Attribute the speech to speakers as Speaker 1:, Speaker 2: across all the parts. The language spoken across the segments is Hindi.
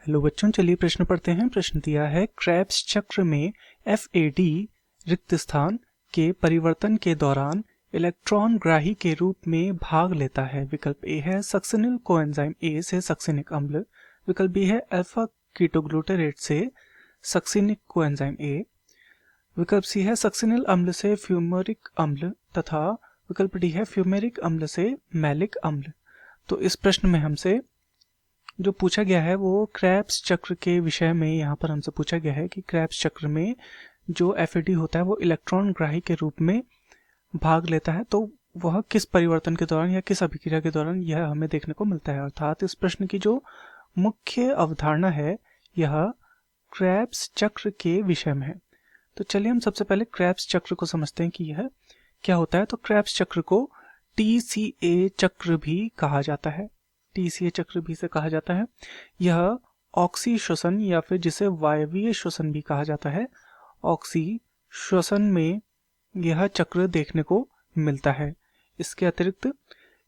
Speaker 1: हेलो बच्चों, चलिए प्रश्न पढ़ते हैं। प्रश्न दिया है क्रेब्स चक्र में FAD रिक्त स्थान के परिवर्तन के दौरान इलेक्ट्रॉन ग्राही के रूप में भाग लेता है। विकल्प ए है सक्सिनिल कोएंजाइम ए से सक्सिनिक अम्ल, विकल्प बी है अल्फा कीटोग्लूटारेट से सक्सिनिक कोएंजाइम ए, विकल्प सी है सक्सिनिल अम्ल से फ्यूमेरिक अम्ल तथा विकल्प डी है फ्यूमेरिक अम्ल से मैलिक अम्ल। तो इस प्रश्न में हमसे जो पूछा गया है वो क्रेब्स चक्र के विषय में यहाँ पर हमसे पूछा गया है कि क्रेब्स चक्र में जो FAD होता है वो इलेक्ट्रॉन ग्राही के रूप में भाग लेता है, तो वह किस परिवर्तन के दौरान या किस अभिक्रिया के दौरान यह हमें देखने को मिलता है। अर्थात इस प्रश्न की जो मुख्य अवधारणा है यह क्रेब्स चक्र के विषय में है। तो चलिए हम सबसे पहले क्रेब्स चक्र को समझते हैं कि यह क्या होता है। तो क्रेब्स चक्र को TCA चक्र भी कहा जाता है, TCA चक्र भी से कहा जाता है। यह ऑक्सी श्वसन या फिर जिसे वायवीय श्वसन भी कहा जाता है, ऑक्सी श्वसन में यह चक्र देखने को मिलता है। इसके अतिरिक्त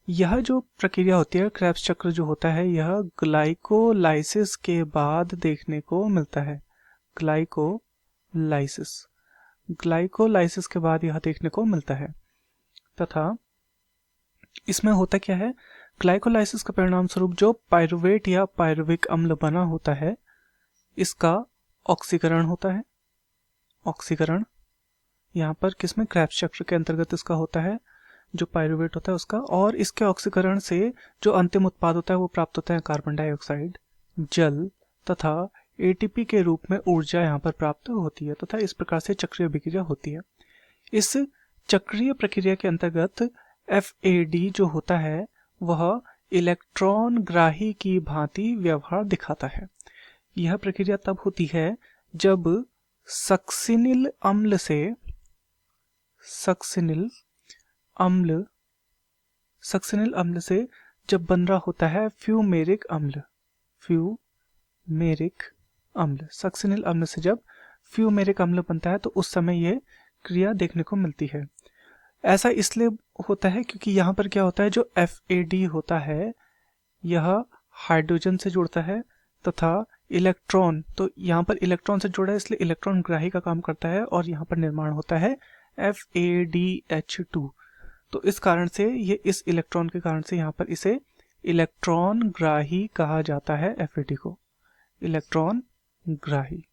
Speaker 1: यह जो प्रक्रिया होती है क्रेब्स चक्र जो होता है यह ग्लाइकोलाइसिस के बाद देखने को मिलता है। ग्लाइकोलाइसिस के बाद यह देखने को मिलता है तथा इसमें होता क्या है, ग्लाइकोलाइसिस का परिणाम स्वरूप जो पायरुवेट या पायरुविक अम्ल बना होता है इसका ऑक्सीकरण होता है। ऑक्सीकरण यहाँ पर किसमें, क्रेब्स चक्र के अंतर्गत इसका होता है, जो पायरुवेट होता है उसका, और इसके ऑक्सीकरण से जो अंतिम उत्पाद होता है वो प्राप्त होता है कार्बन डाइऑक्साइड, जल तथा ATP के रूप में ऊर्जा यहाँ पर प्राप्त होती है तथा इस प्रकार से चक्रीय अभिक्रिया होती है। इस चक्रीय प्रक्रिया के अंतर्गत FAD जो होता है वह इलेक्ट्रॉन ग्राही की भांति व्यवहार दिखाता है। यह प्रक्रिया तब होती है जब सक्सिनिल अम्ल से जब बन रहा होता है फ्यूमेरिक अम्ल। सक्सिनिल अम्ल से जब फ्यूमेरिक अम्ल बनता है तो उस समय यह क्रिया देखने को मिलती है। ऐसा इसलिए होता है क्योंकि यहाँ पर क्या होता है, जो FAD होता है यह हाइड्रोजन से जुड़ता है तथा इलेक्ट्रॉन, तो यहाँ पर इलेक्ट्रॉन से जुड़ा है इसलिए इलेक्ट्रॉन ग्राही का काम करता है और यहाँ पर निर्माण होता है FADH2। तो इस कारण से ये इस इलेक्ट्रॉन के कारण से यहाँ पर इसे इलेक्ट्रॉन ग्राही कहा जाता है, FAD को इलेक्ट्रॉन ग्राही।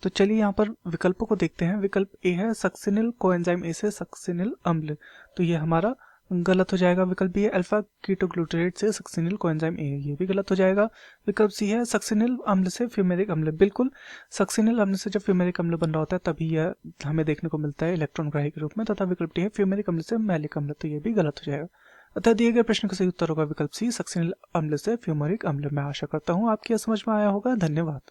Speaker 1: तो चलिए यहाँ पर विकल्पों को देखते हैं। विकल्प ए है सक्सिनिल कोएंजाइम ए से सक्सिनिल अम्ल, तो ये हमारा गलत हो जाएगा। विकल्प बी है अल्फा कीटोग्लूटारेट से सक्सिनिल कोएंजाइम ए, ये भी गलत हो जाएगा। विकल्प सी है सक्सिनिल अम्ल से फ्यूमेरिक अम्ल, बिल्कुल सक्सिनिल अम्ल से जब फ्यूमेरिक अम्ल बन रहा होता है तभी यह हमें देखने को मिलता है इलेक्ट्रॉन ग्राही के रूप में। तथा विकल्प डी है फ्यूमेरिक अम्ल से मैलिक अम्ल, तो ये भी गलत हो जाएगा। अतः दिए गए प्रश्न का सही उत्तर होगा विकल्प सी सक्सिनिल अम्ल से फ्यूमेरिक अम्ल। मैं आशा करता हूँ आपकी समझ में आया होगा। धन्यवाद।